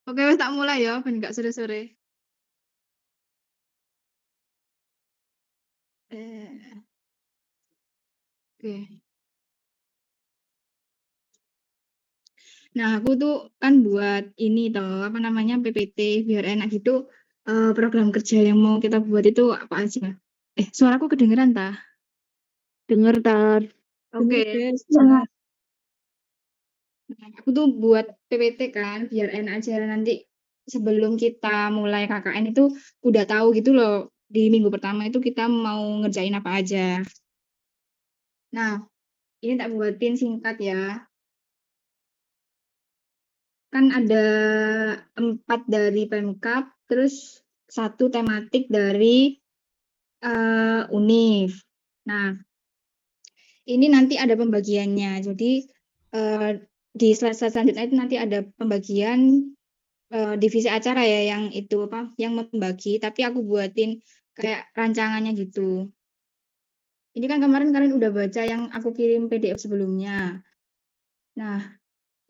Oke, wis tak mulai ya, ben gak sore-sore. Eh, oke. Nah, aku tuh kan buat ini toh, apa namanya, PPT biar enak gitu. Program kerja yang mau kita buat itu apa aja? Suaraku kedengeran tah? Denger tar, Oke. denger guys. Nah, aku tuh buat PPT kan, biar enak aja nanti sebelum kita mulai KKN itu udah tahu gitu loh. Di minggu pertama itu kita mau ngerjain apa aja. Nah, ini tak buatin singkat ya. Kan ada 4 dari Pemkab, terus satu tematik dari UNIF. Nah, ini nanti ada pembagiannya. Jadi di slide selanjutnya itu nanti ada pembagian divisi acara ya yang itu apa yang membagi, tapi aku buatin kayak rancangannya gitu. Ini kan kemarin kalian udah baca yang aku kirim PDF sebelumnya. Nah,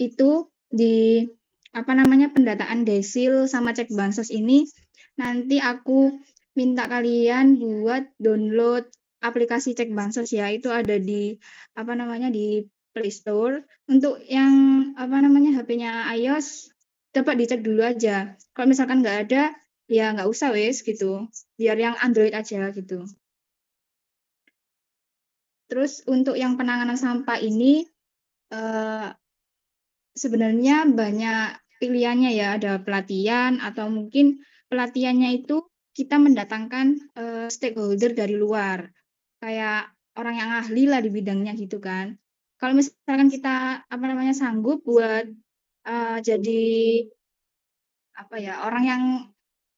itu di apa namanya pendataan desil sama cek bansos ini nanti aku minta kalian buat download aplikasi cek bansos ya, itu ada di apa namanya di Play Store. Untuk yang apa namanya HP-nya iOS dapat dicek dulu aja, kalau misalkan nggak ada ya nggak usah wes gitu, biar yang Android aja gitu. Terus untuk yang penanganan sampah ini eh, sebenarnya banyak pilihannya ya, ada pelatihan atau mungkin pelatihannya itu kita mendatangkan stakeholder dari luar, kayak orang yang ahli lah di bidangnya gitu kan. Kalau misalkan kita apa namanya sanggup buat jadi apa ya orang yang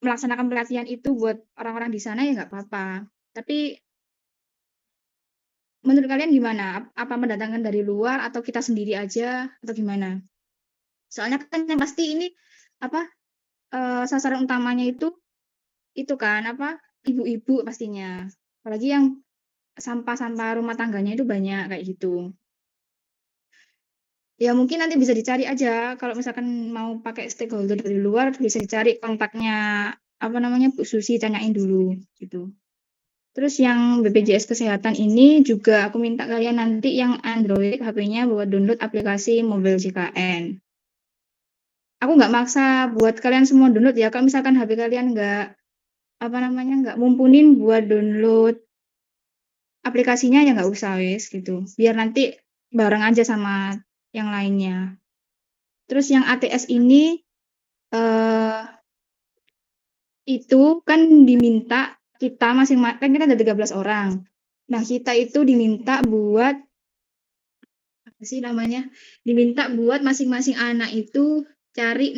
melaksanakan pelatihan itu buat orang-orang di sana ya nggak apa-apa. Tapi menurut kalian gimana? Apa mendatangkan dari luar atau kita sendiri aja atau gimana? Soalnya kan yang pasti ini apa sasaran utamanya itu kan apa ibu-ibu pastinya, apalagi yang sampah-sampah rumah tangganya itu banyak kayak gitu. Ya mungkin nanti bisa dicari aja kalau misalkan mau pakai stakeholder dari luar, bisa dicari kontaknya apa namanya Bu Susi, tanyain dulu gitu. Terus yang BPJS Kesehatan ini juga aku minta kalian nanti yang Android HP-nya buat download aplikasi Mobil JKN. Aku nggak maksa buat kalian semua download ya, kalau misalkan HP kalian nggak apa namanya nggak mumpunin buat download aplikasinya ya nggak usah wes gitu. Biar nanti bareng aja sama yang lainnya. Terus yang ATS ini eh, itu kan diminta kita masing-masing kan kita ada 13 orang. Nah, kita itu diminta buat apa sih namanya? Diminta buat masing-masing anak itu cari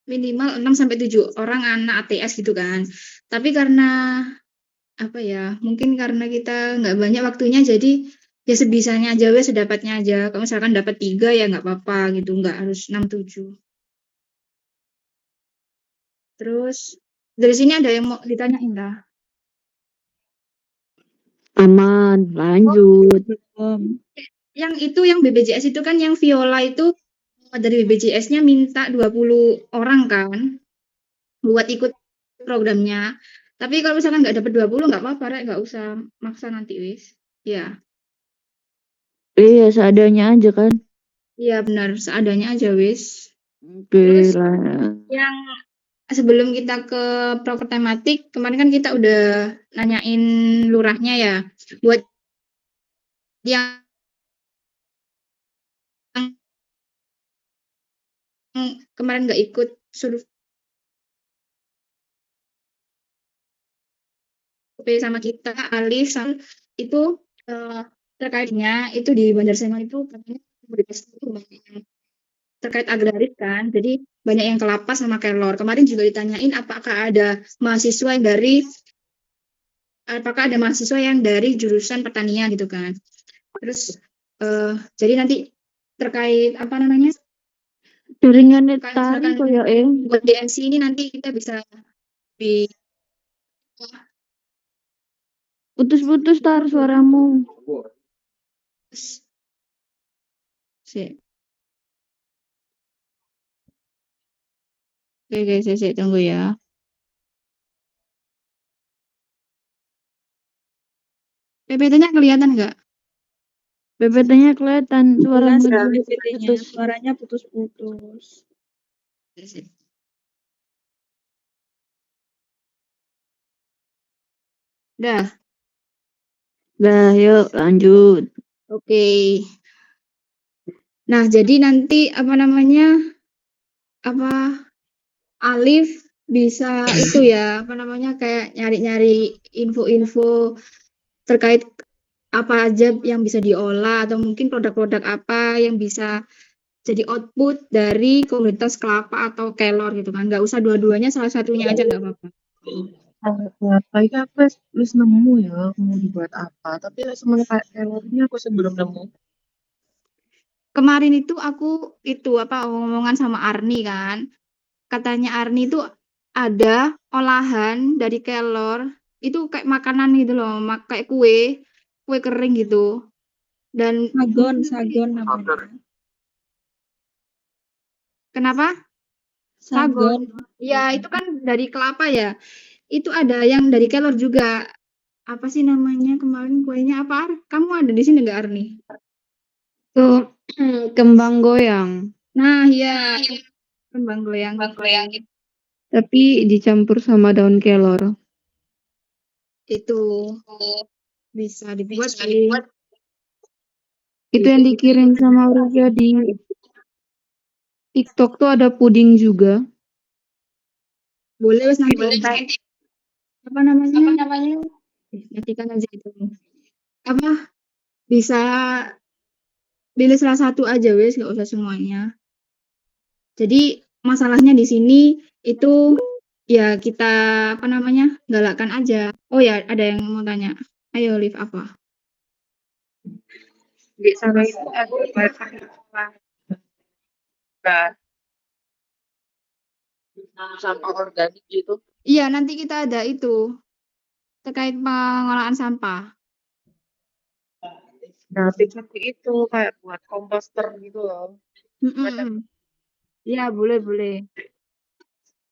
minimal 6 sampai 7 orang anak ATS gitu kan. Tapi karena apa ya, mungkin karena kita nggak banyak waktunya, jadi ya sebisanya aja wes, sedapatnya aja. Kalau misalkan dapat 3 ya nggak apa-apa gitu, nggak harus 6 7. Terus dari sini ada yang mau ditanyain dah? Aman, Oh, lanjut. Belum. yang BPJS itu kan yang Viola itu dari BPJS-nya minta 20 orang kan buat ikut programnya. Tapi kalau misalkan nggak dapat 20 nggak apa-apa, Rek. Nggak usah maksa nanti wis. Ya, Iya, seadanya aja kan. iya benar, seadanya aja wis. Oke Terus lah. yang sebelum kita ke proker tematik, kemarin kan kita udah nanyain lurahnya ya. Buat yang kemarin nggak ikut survei sama kita, Alif, itu eh, terkaitnya itu di Banjarmasin itu katanya komoditas itu banyak yang terkait agraris kan, jadi banyak yang kelapa sama kelor. Kemarin juga ditanyain apakah ada mahasiswa yang dari jurusan pertanian gitu kan. Terus jadi nanti terkait apa namanya Jaringannya kalau tari misalkan koyo buat DMC ini nanti kita bisa di putus-putus tar suaramu. si Oke, saya tunggu ya. PPT-nya kelihatan nggak? PPT-nya kelihatan Jelas suaramu ya dulu PPT-nya, putus. suaranya putus-putus. Dah. Dah, yuk lanjut. Oke. Nah, jadi nanti apa namanya? Alif bisa itu ya, apa namanya? Kayak nyari-nyari info-info terkait apa aja yang bisa diolah atau mungkin produk-produk apa yang bisa jadi output dari komunitas kelapa atau kelor gitu kan. Nggak usah dua-duanya, salah satunya aja nggak apa-apa. Apa ini aku wis nemu ya mau dibuat apa, tapi semuanya kayak kalorinya aku sebelum nemu. Kemarin itu aku ngomongan sama Arni kan. Katanya Arni itu ada olahan dari kelor itu kayak makanan gitu loh, kayak kue kering gitu. Dan Sagon namanya. kenapa? Sagon. Ya, itu kan dari kelapa ya. Itu ada yang dari kelor juga. Apa sih namanya kemarin kuenya apa? Kamu ada di sini nggak, Arni? Tuh, kembang goyang. Nah, iya. Kembang goyang. Tapi dicampur sama daun kelor. Itu bisa dibuat sih. Itu yang dikirim sama Olivia di TikTok tuh ada puding juga. Boleh wes nanti. Apa namanya? Matikan aja itu. Apa? Bisa pilih salah satu aja wes, nggak usah semuanya. Jadi masalahnya di sini itu ya kita apa namanya? Galakkan aja. Oh ya, ada yang mau tanya. Ayo, Liv, apa? Di sana itu ada wifi sampah organik gitu. Iya, nanti kita ada itu terkait pengolahan sampah. Nah, pikirku itu kayak buat komposter gitu loh. Iya, boleh.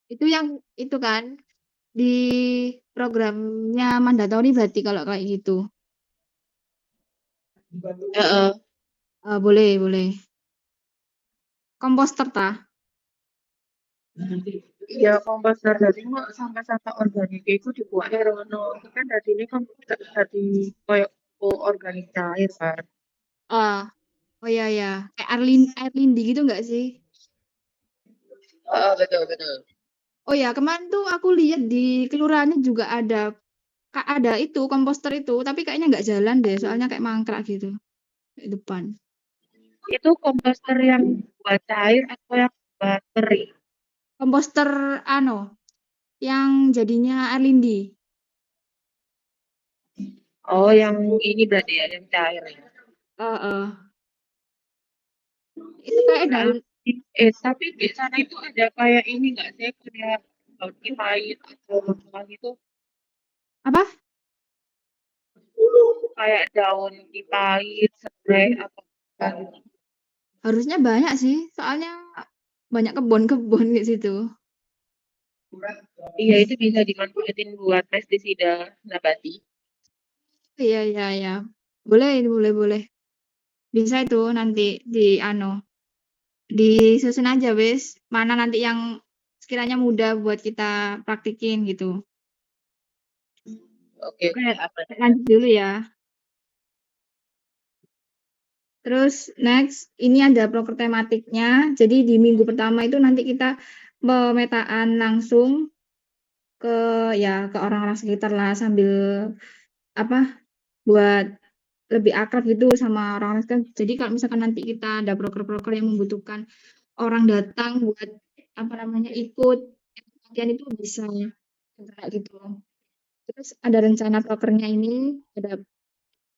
Itu yang itu kan di programnya mandatori berarti kalau kayak gitu. Heeh. Boleh. Komposter tah? Iya, komposter dari mau sampah-sampah organik itu dibuat rono. Kan dari ini kan dari koyo organik cair kan. Oh iya. Kayak air lindi gitu nggak sih? Betul. Oh ya, kemarin tuh aku lihat di kelurahannya juga ada itu komposter itu, tapi kayaknya nggak jalan deh, soalnya kayak mangkrak gitu di depan. Itu komposter yang buat cair atau yang buat kering? Komposter yang jadinya air lindi. Oh, yang ini berarti ya, yang cair ya. Heeh. Itu kayak daun Tapi di sana itu ada kayak ini nggak sih, kayak daun pahit atau apa gitu? apa? Kayak daun pahit, serai atau apa gitu. Harusnya banyak sih, soalnya banyak kebun-kebun di situ. Iya, itu bisa dimanfaatin buat pestisida nabati. Iya. Boleh. Bisa itu nanti disusun aja wis, mana nanti yang sekiranya mudah buat kita praktikin gitu. Oke, apa? Lanjut dulu ya. Terus next, ini ada proker tematiknya. Jadi di minggu pertama itu nanti kita pemetaan langsung ke orang-orang sekitar lah sambil buat lebih akrab gitu sama orang-orang sekitar. Jadi kalau misalkan nanti kita ada proker-proker yang membutuhkan orang datang buat ikut latihan itu bisa kayak gitu. Terus ada rencana prokernya ini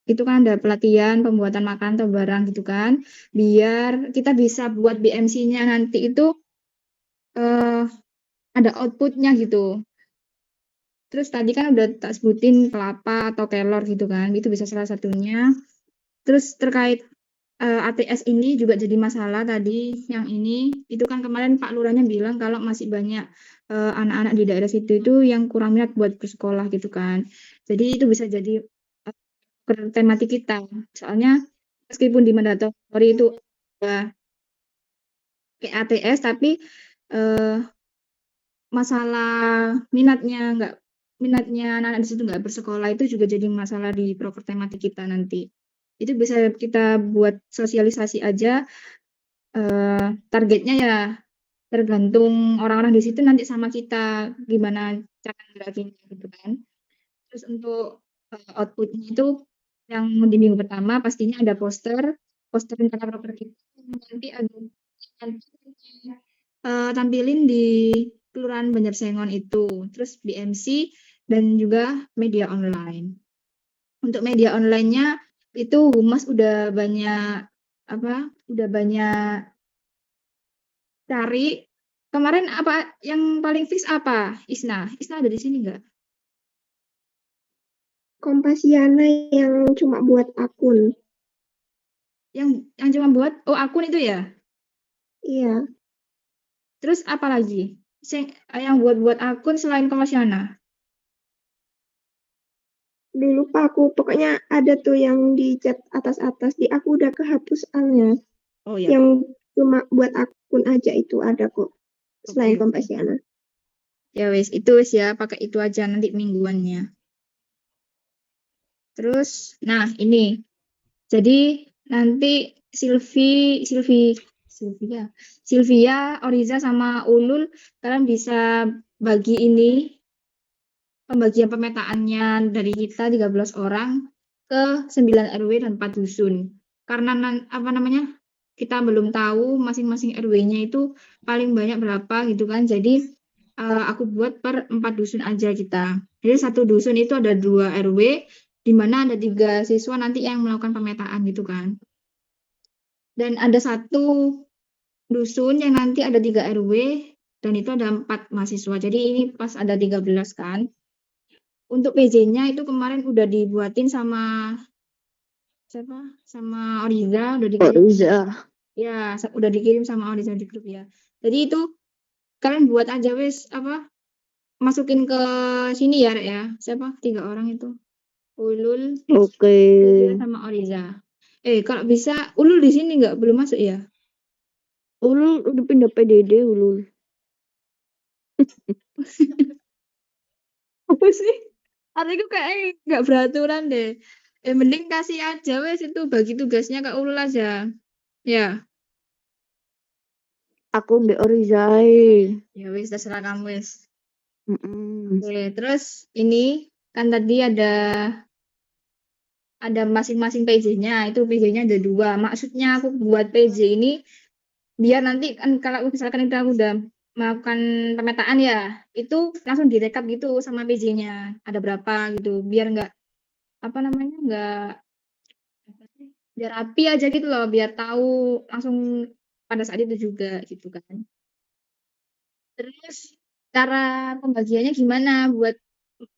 itu kan ada pelatihan pembuatan makanan atau barang gitu kan, biar kita bisa buat BMC-nya nanti itu eh, ada outputnya gitu. Terus tadi kan udah tak sebutin kelapa atau kelor gitu kan, itu bisa salah satunya. Terus terkait ATS ini juga jadi masalah tadi. Yang ini itu kan kemarin Pak Lurahnya bilang kalau masih banyak anak-anak di daerah situ itu yang kurang minat buat bersekolah gitu kan. Jadi itu bisa jadi tematik kita. Soalnya meskipun di mandatory itu kayak ATS tapi eh, masalah minatnya anak-anak di situ nggak bersekolah itu juga jadi masalah di proker tematik kita nanti. Itu bisa kita buat sosialisasi aja, targetnya ya tergantung orang-orang di situ nanti sama kita gimana cara ngeraginnya gitu kan. Terus untuk outputnya itu yang di minggu pertama pastinya ada poster rencana proker kita nanti ada tampilin di Kelurahan Banjarsengon itu, terus BMC dan juga media online. Untuk media online-nya itu Humas udah banyak cari. Kemarin apa yang paling fix apa? Isna ada di sini nggak? Kompasiana yang cuma buat akun. Yang cuma buat akun itu ya? Iya, Terus apa lagi? Yang buat akun selain Kompasiana? dulu Pak aku pokoknya ada tuh yang di chat atas-atas di aku udah kehapus alnya. Oh ya. Yang cuma buat akun aja itu ada kok. Selain Oke. Kompasiana. Ya wes, itu wes ya, pakai itu aja nanti mingguannya. Terus, nah ini. Jadi nanti Sylvia, Oriza sama Ulul kalian bisa bagi ini pembagian pemetaannya dari kita 13 orang ke 9 RW dan 4 dusun. Karena apa namanya? Kita belum tahu masing-masing RW-nya itu paling banyak berapa gitu kan. Jadi aku buat per 4 dusun aja kita. Jadi satu dusun itu ada 2 RW di mana ada 3 siswa nanti yang melakukan pemetaan gitu kan. Dan ada satu dusun yang nanti ada 3 RW dan itu ada 4 mahasiswa. Jadi ini pas ada 13 kan. Untuk PJ-nya itu kemarin udah dibuatin sama siapa? Sama Oriza, udah dikirim. Ya, udah dikirim sama Oriza di grup ya. Jadi itu kalian buat aja wes masukin ke sini ya, Rek, ya. Siapa? 3 orang itu. Ulul, Oke. Sylvia sama Oriza. Kalau bisa Ulul di sini nggak belum masuk ya? Ulul udah pindah PDD Ulul. Apa sih? Artiku kayak nggak beraturan deh. Mending kasih aja wes itu bagi tugasnya ke Ulul aja. Ya, Aku mbak Oriza. ya wes terserah kamu wes. Mm-mm. Oke, terus ini kan tadi ada masing-masing PJ-nya. Itu PJ-nya ada 2. Maksudnya aku buat PJ ini biar nanti kan kalau misalkan kita udah melakukan pemetaan ya, itu langsung direkap gitu sama PJ-nya. Ada berapa gitu. Biar nggak apa namanya nggak biar rapi aja gitu loh, biar tahu langsung pada saat itu juga gitu kan. Terus cara pembagiannya gimana buat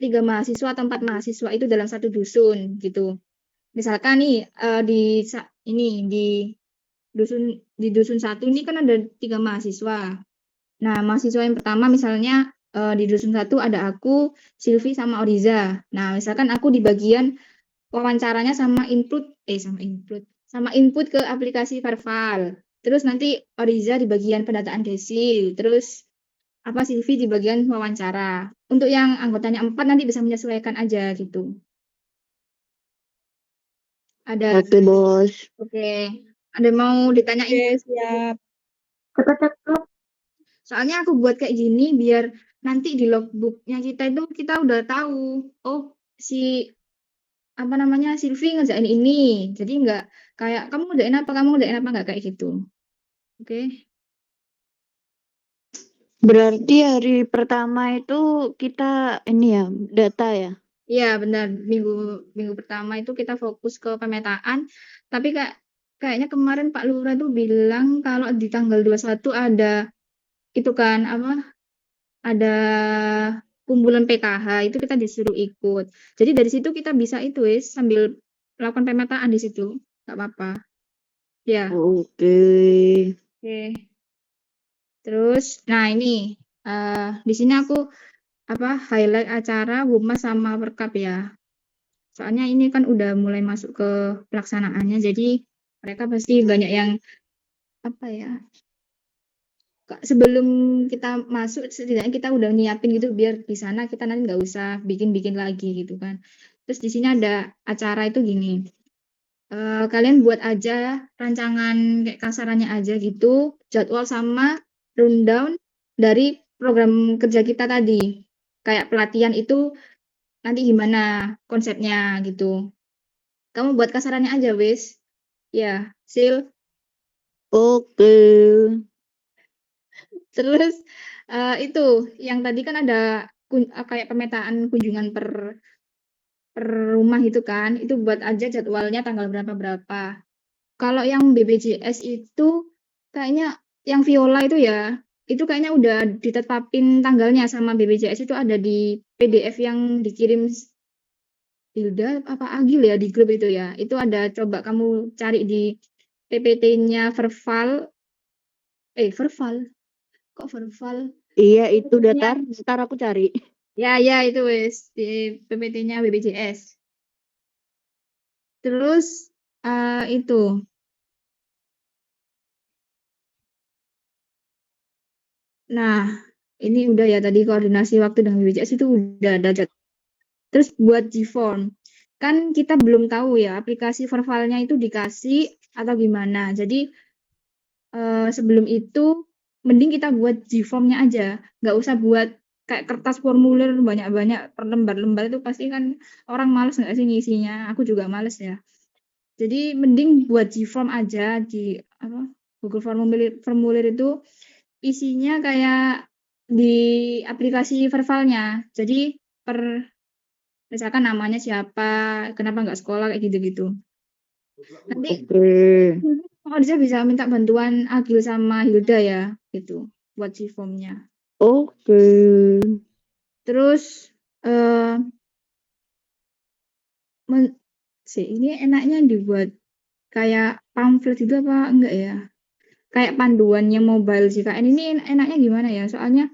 3 mahasiswa atau 4 mahasiswa itu dalam satu dusun gitu. Misalkan nih di dusun satu ini kan ada 3 mahasiswa. Nah, mahasiswa yang pertama misalnya di dusun satu ada aku, Silvi sama Oriza. Nah, misalkan aku di bagian wawancaranya sama input ke aplikasi Farfal. Terus nanti Oriza di bagian pendataan desil. Terus apa Silvi di bagian wawancara. Untuk yang anggotanya 4 nanti bisa menyesuaikan aja gitu. Ada Oke, Bos. Oke. Ada mau ditanyain? siap. Soalnya aku buat kayak gini biar nanti di logbooknya kita itu kita udah tahu. Oh, si apa namanya Silvi ngerjain ini. Jadi nggak kayak kamu ngerjain apa nggak kayak gitu. Oke. Berarti hari pertama itu kita ini ya, data ya? Iya, benar. Minggu pertama itu kita fokus ke pemetaan. Tapi kayaknya kemarin Pak Lurah tuh bilang kalau di tanggal 21 ada itu kan apa? Ada kumpulan PKH itu kita disuruh ikut. Jadi dari situ kita bisa itu sambil melakukan pemetaan di situ. Nggak apa-apa. Ya, Oke. oke. Terus, nah ini di sini aku highlight acara Humas sama Perkap ya. Soalnya ini kan udah mulai masuk ke pelaksanaannya, jadi mereka pasti banyak yang apa ya? Sebelum kita masuk setidaknya kita udah nyiapin gitu biar di sana kita nanti nggak usah bikin-bikin lagi gitu kan. Terus di sini ada acara itu gini. Kalian buat aja rancangan kayak kasarannya aja gitu, jadwal sama rundown dari program kerja kita tadi. Kayak pelatihan itu nanti gimana konsepnya gitu. Kamu buat kasarannya aja, wis. Ya, Sil. Oke. Terus itu yang tadi kan ada kayak pemetaan kunjungan per rumah itu kan, itu buat aja jadwalnya tanggal berapa-berapa. Kalau yang BPJS itu kayaknya yang Viola itu ya, itu kayaknya udah ditetapin tanggalnya sama BPJS itu ada di PDF yang dikirim Hilda apa Agil ya di grup itu ya. Itu ada coba kamu cari di PPT-nya Verval. Verval. Kok Verval? Iya, itu PPT-nya datar. Ntar aku cari. ya itu wes di PPT-nya BPJS. Terus itu. Nah, ini udah ya tadi koordinasi waktu dengan BPJS itu udah ada. Terus buat G-form, kan kita belum tahu ya aplikasi verbalnya itu dikasih atau gimana. Jadi sebelum itu mending kita buat G-form-nya aja, nggak usah buat kayak kertas formulir banyak-banyak per lembar-lembar itu pasti kan orang males nggak sih ngisinya. Aku juga males ya. Jadi mending buat G-form aja di Google formulir itu isinya kayak di aplikasi verbalnya. Jadi misalkan namanya siapa, kenapa nggak sekolah kayak gitu-gitu. Nanti Oke. dia bisa minta bantuan Agil sama Hilda ya, gitu, buat si formnya. Oke. Terus ini enaknya dibuat kayak pamflet itu apa enggak ya? Kayak panduannya mobile JKN ini enaknya gimana ya? Soalnya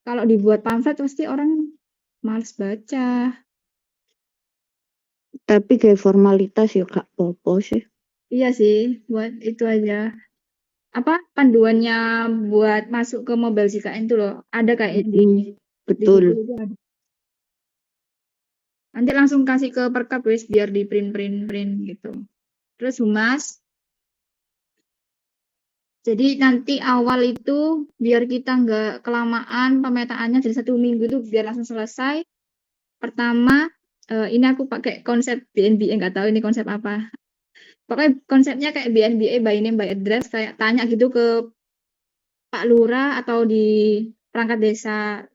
kalau dibuat pamflet pasti orang males baca. Tapi kayak formalitas ya Kak Popo sih. Iya sih, buat itu aja. Panduannya buat masuk ke mobile JKN itu loh. Ada kayak di Betul. Google itu ada. Nanti langsung kasih ke Perkap wis biar di print gitu. Terus Humas. Jadi nanti awal itu biar kita nggak kelamaan pemetaannya jadi 1 minggu itu biar langsung selesai. Pertama, ini aku pakai konsep BNBA, nggak tahu ini konsep apa. Pokoknya konsepnya kayak BNBA by name by address, kayak tanya gitu ke Pak Lurah atau di perangkat desa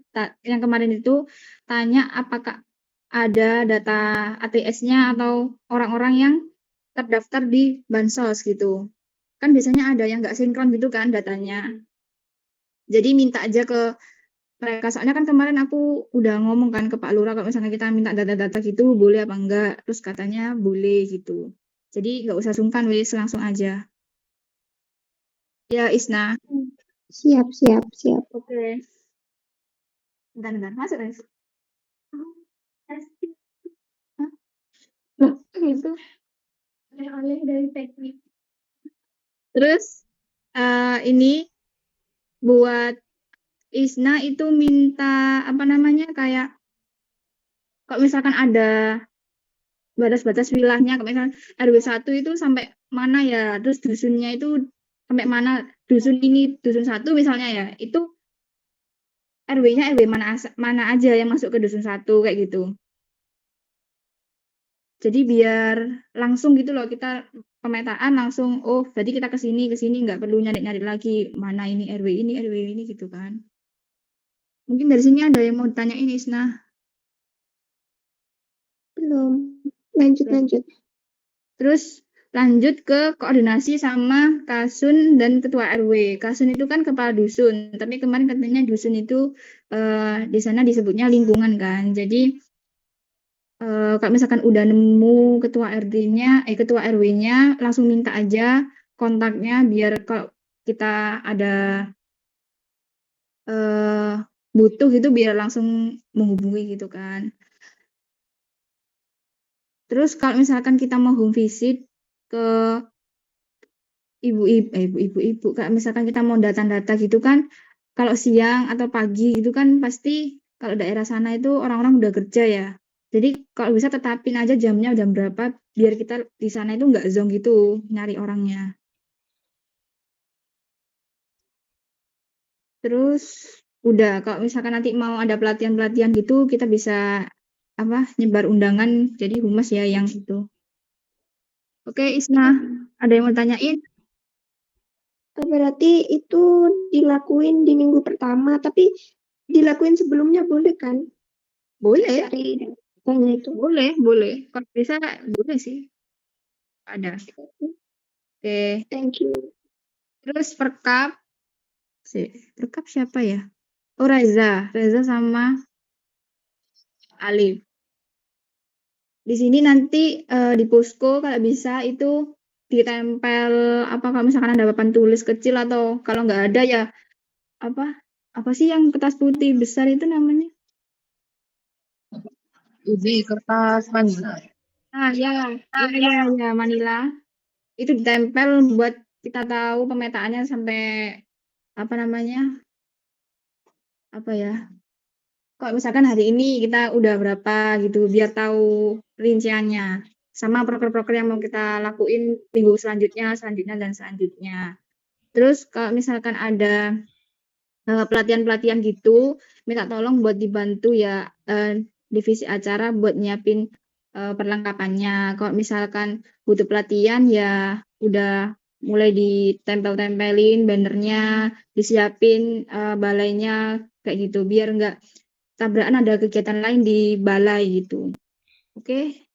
yang kemarin itu, tanya apakah ada data ATS-nya atau orang-orang yang terdaftar di Bansos gitu. Kan biasanya ada yang nggak sinkron gitu kan datanya. Jadi minta aja ke mereka. Soalnya kan kemarin aku udah ngomong kan ke Pak Lurah kalau misalnya kita minta data-data gitu boleh apa enggak. Terus katanya boleh gitu. Jadi nggak usah sungkan wis langsung aja. Ya Isna. Siap. Oke. Bentar masuk wis. Loh, gitu. Oleh dari teknik. Terus ini buat Isna itu minta kayak kalau misalkan ada batas-batas wilayahnya, kalau misalkan RW 1 itu sampai mana ya, terus dusunnya itu sampai mana, dusun ini dusun 1 misalnya ya, itu RW-nya RW mana aja yang masuk ke dusun 1 kayak gitu. Jadi biar langsung gitu loh kita pemetaan langsung, oh berarti kita ke sini nggak perlu nyari-nyari lagi mana ini RW ini gitu kan. Mungkin dari sini ada yang mau ditanyain Isna. Belum. Lanjut. Terus lanjut ke koordinasi sama Kasun dan Ketua RW. Kasun itu kan kepala dusun, tapi kemarin katanya dusun itu di sana disebutnya lingkungan kan. Jadi kalau misalkan udah nemu ketua ketua RW-nya langsung minta aja kontaknya biar kalau kita ada butuh gitu biar langsung menghubungi gitu kan. Terus kalau misalkan kita mau home visit ke ibu-ibu, kayak misalkan kita mau data-data gitu kan, kalau siang atau pagi gitu kan pasti kalau daerah sana itu orang-orang udah kerja ya. Jadi kalau bisa tetapin aja jamnya jam berapa biar kita di sana itu nggak zonk gitu nyari orangnya. Terus udah kalau misalkan nanti mau ada pelatihan-pelatihan gitu kita bisa nyebar undangan jadi humas ya yang itu. Oke, Isna, ada yang mau tanyain? Berarti itu dilakuin di minggu pertama, tapi dilakuin sebelumnya boleh kan? Boleh, Cari datanya itu. boleh. Kalau bisa boleh sih. Ada. Oke, Thank you. terus perkap siapa ya? Oh, Reza sama Alif. Di sini nanti di posko kalau bisa itu ditempel kalau misalkan ada papan tulis kecil atau kalau nggak ada ya apa sih yang kertas putih besar itu namanya? Uji kertas manila. Ah ya Manila. Itu ditempel buat kita tahu pemetaannya sampai apa ya? Kalau misalkan hari ini kita udah berapa gitu biar tahu rinciannya. Sama proker-proker yang mau kita lakuin minggu selanjutnya dan selanjutnya. Terus kalau misalkan ada pelatihan-pelatihan gitu, minta tolong buat dibantu ya divisi acara buat nyiapin perlengkapannya. Kalau misalkan butuh pelatihan ya udah mulai ditempel-tempelin bannernya, disiapin balainya kayak gitu biar nggak tabrakan ada kegiatan lain di balai gitu. Oke?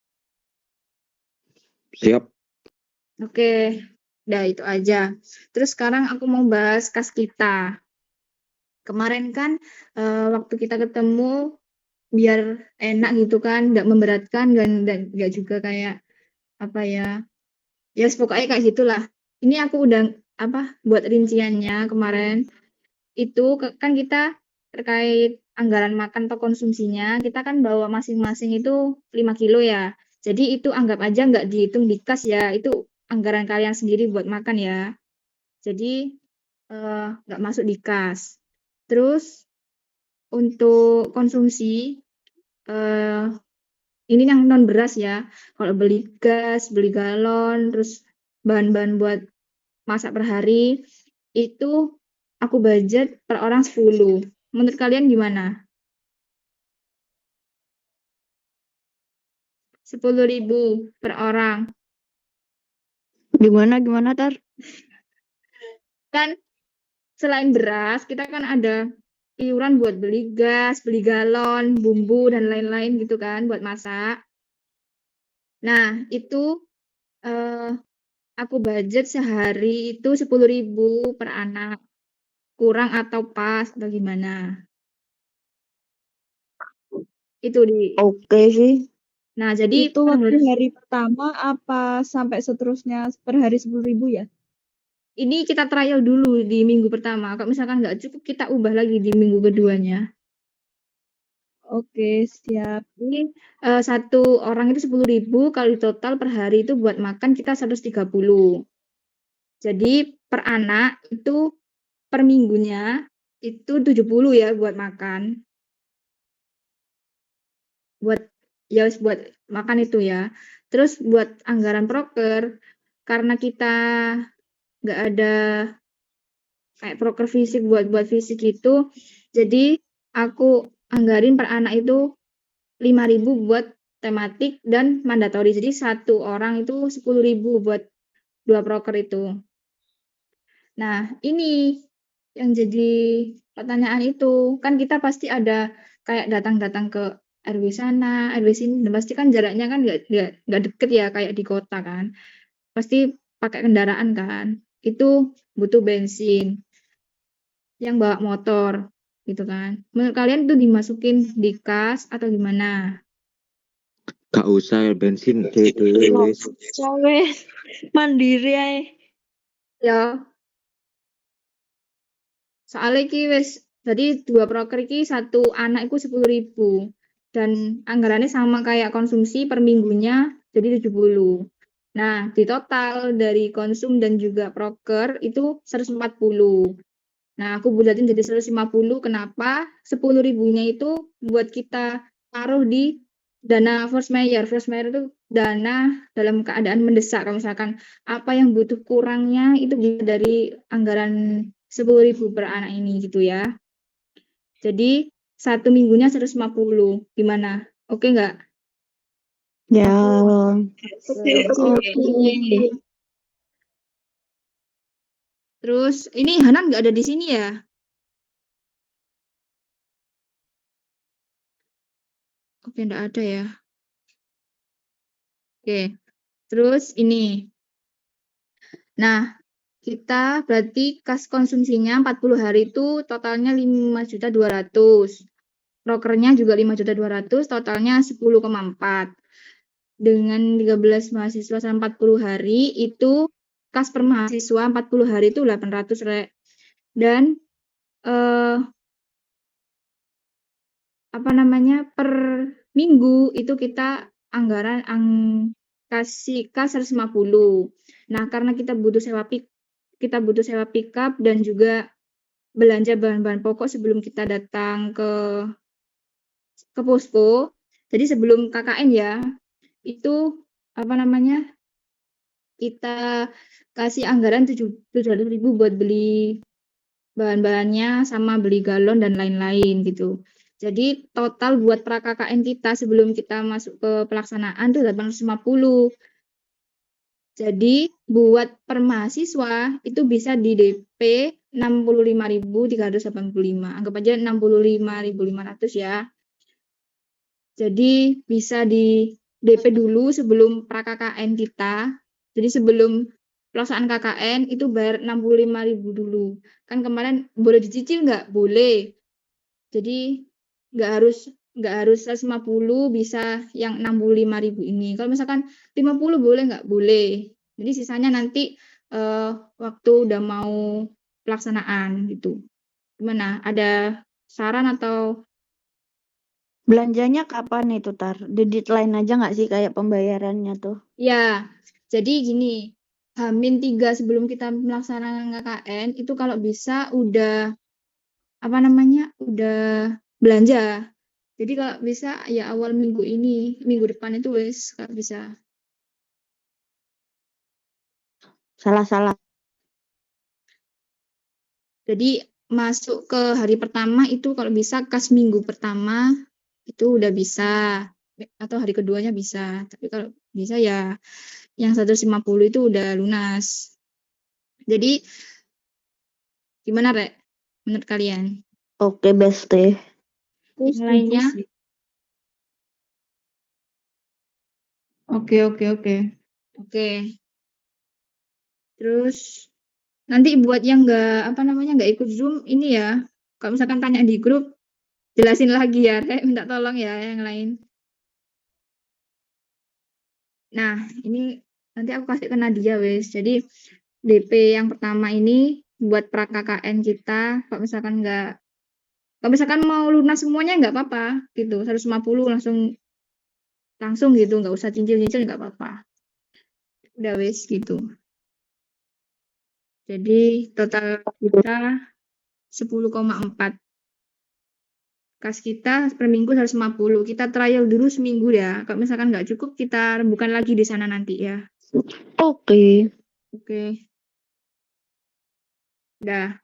Siap. Oke. Udah itu aja. Terus sekarang aku mau bahas kas kita. Kemarin kan waktu kita ketemu biar enak gitu kan, nggak memberatkan dan nggak juga kayak ya pokoknya kayak gitulah. Ini aku udah buat rinciannya kemarin. Itu kan kita terkait anggaran makan atau konsumsinya, kita kan bawa masing-masing itu 5 kilo ya. Jadi itu anggap aja nggak dihitung di kas ya, itu anggaran kalian sendiri buat makan ya. Jadi nggak masuk di kas. Terus untuk konsumsi ini yang non beras ya. Kalau beli gas, beli galon, terus bahan-bahan buat masak per hari itu aku budget per orang 10. Menurut kalian gimana? 10.000 per orang. Gimana, Tar? Kan selain beras, kita kan ada iuran buat beli gas, beli galon, bumbu, dan lain-lain gitu kan buat masak. Nah, itu aku budget sehari itu 10.000 per anak. Kurang atau pas atau gimana? Itu Oke sih. Nah, jadi Itu waktu hari pertama apa sampai seterusnya per hari 10.000 ya? ini kita trial dulu di minggu pertama. Kalau misalkan nggak cukup, kita ubah lagi di minggu keduanya. Oke, siap. Ini satu orang itu 10.000, kalau di total per hari itu buat makan kita 130. Jadi per anak itu per minggunya itu 70 ya buat makan. Buat makan itu ya. Terus buat anggaran proker, karena kita nggak ada kayak proker fisik buat fisik itu, jadi aku anggarin per anak itu 5.000 buat tematik dan mandatori. Jadi satu orang itu 10.000 buat 2 proker itu. Nah, ini yang jadi pertanyaan itu. Kan kita pasti ada kayak datang-datang ke RW sana, RW sini, dan pasti kan jaraknya kan nggak deket ya kayak di kota kan. Pasti pakai kendaraan kan. Itu butuh bensin. Yang bawa motor gitu kan. Menurut kalian itu dimasukin di kas atau gimana? Gak usah bensin dhewe wis. Wes mandiri ae. Ya, soalnya iki wis jadi 2 proker iki 1 anak iku 10.000 dan anggarannya sama kayak konsumsi per minggunya jadi 70. Nah, di total dari konsum dan juga proker itu 140. Nah, aku bulatin jadi 150. Kenapa? 10.000-nya itu buat kita taruh di dana force majeure. Force majeure itu dana dalam keadaan mendesak. Kalau misalkan apa yang butuh kurangnya itu bisa dari anggaran 10.000 per anak ini gitu ya. Jadi 1 minggunya 150. Gimana? Oke nggak? Ya. Oke. Terus ini Hanan nggak ada di sini ya? Oke, nggak ada ya. Oke. Terus ini. Nah, kita berarti kas konsumsinya 40 hari itu totalnya 5.200.000. Prokernya juga 5.200.000, totalnya 10,4. Dengan 13 mahasiswa selama 40 hari itu kas per mahasiswa 40 hari itu 800 Rek. Dan apa namanya per minggu itu kita anggaran kasih kas 150. Nah, karena kita butuh sewa pickup dan juga belanja bahan-bahan pokok sebelum kita datang ke posko. Jadi sebelum KKN ya, itu apa namanya kita kasih anggaran 700.000 buat beli bahan-bahannya sama beli galon dan lain-lain gitu. Jadi total buat pra KKN kita sebelum kita masuk ke pelaksanaan tuh 850. Jadi buat per mahasiswa itu bisa di DP 65.385. Anggap aja 65.500 ya. Jadi bisa di DP dulu sebelum pra KKN kita. Jadi sebelum pelaksanaan KKN itu bayar 65.000 dulu. Kan kemarin boleh dicicil nggak? Boleh. Jadi nggak harus 150, bisa yang 65.000 ini. Kalau misalkan 50 boleh nggak? Boleh. Jadi sisanya nanti waktu udah mau pelaksanaan gitu. Gimana? Ada saran atau Belanjanya kapan itu, Tar? Di deadline aja nggak sih kayak pembayarannya tuh? ya, jadi gini, H-3 sebelum kita melaksanakan KKN itu kalau bisa udah apa namanya? Udah belanja. Jadi kalau bisa ya awal minggu ini, minggu depan itu wis kalau bisa. Salah-salah. Jadi masuk ke hari pertama itu kalau bisa kas minggu pertama itu udah bisa atau hari keduanya bisa. Tapi kalau bisa ya yang 150 itu udah lunas. Jadi gimana, Rek? Menurut kalian? Oke, Besti. Yang lainnya? Oke. Oke. Terus nanti buat yang nggak ikut Zoom ini ya. Kalau misalkan tanya di grup, jelasin lagi ya, Rek. Minta tolong ya yang lain. Nah, ini nanti aku kasih ke Nadia wes. Jadi DP yang pertama ini buat pra KKN kita. Kalau misalkan mau lunas semuanya nggak apa-apa gitu. 150 langsung gitu, nggak usah cincil-cincil nggak apa-apa. Udah wes gitu. Jadi total kita 10,4. Kas kita per minggu 150. Kita trial dulu seminggu ya. Kalau misalkan nggak cukup, kita rembukan lagi di sana nanti ya. Oke. Oke. Udah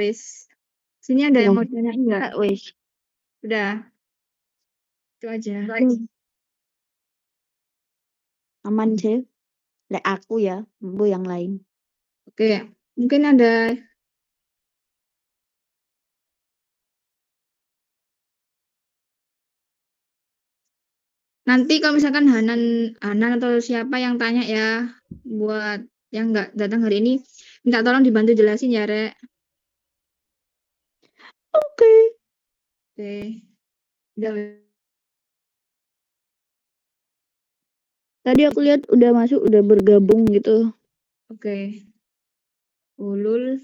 wes. Sini ada yang mau tanyain nggak? Wes. Udah. Itu aja. Aman sih. Lek aku ya, Bu yang lain. Oke. Mungkin ada nanti kalau misalkan Hanan atau siapa yang tanya ya buat yang nggak datang hari ini, minta tolong dibantu jelasin ya, Rek. Oke. Oke. Udah. Tadi aku lihat udah masuk, udah bergabung gitu. Oke. Ulul.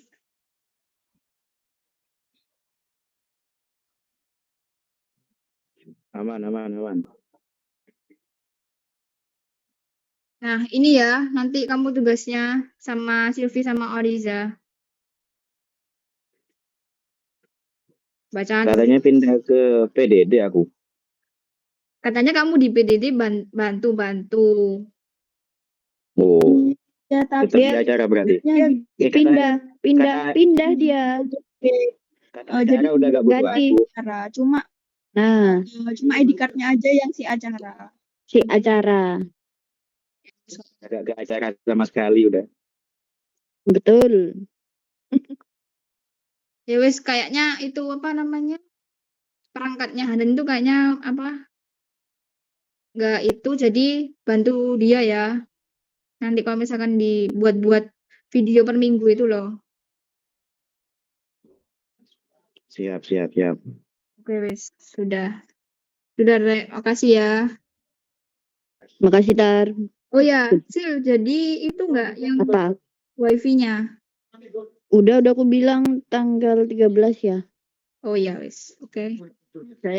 Aman. Nah, ini ya, nanti kamu tugasnya sama Silvi sama Oriza. Bacaan. Katanya pindah ke PDD aku. Katanya kamu di PDD bantu-bantu. Oh, Ya, tetap tapi di acara berarti. ya, Pindah dia. Kata jadi acara udah gak butuh ganti. aku. acara. Cuma Nah, ID card-nya aja yang si acara. si acara. Gak acara sama sekali udah. Betul. Ya wes, kayaknya itu apa namanya? Perangkatnya Hanan itu kayaknya apa? Nggak itu, jadi bantu dia ya. Nanti kalau misalkan dibuat-buat video per minggu itu loh. Siap. Oke wes, sudah. Sudah, Rek. Makasih ya. Makasih Tar. Oh ya, Sil, jadi itu nggak yang Apa? wifi-nya? Udah aku bilang tanggal 13 ya. Oh ya wes, oke. Oke.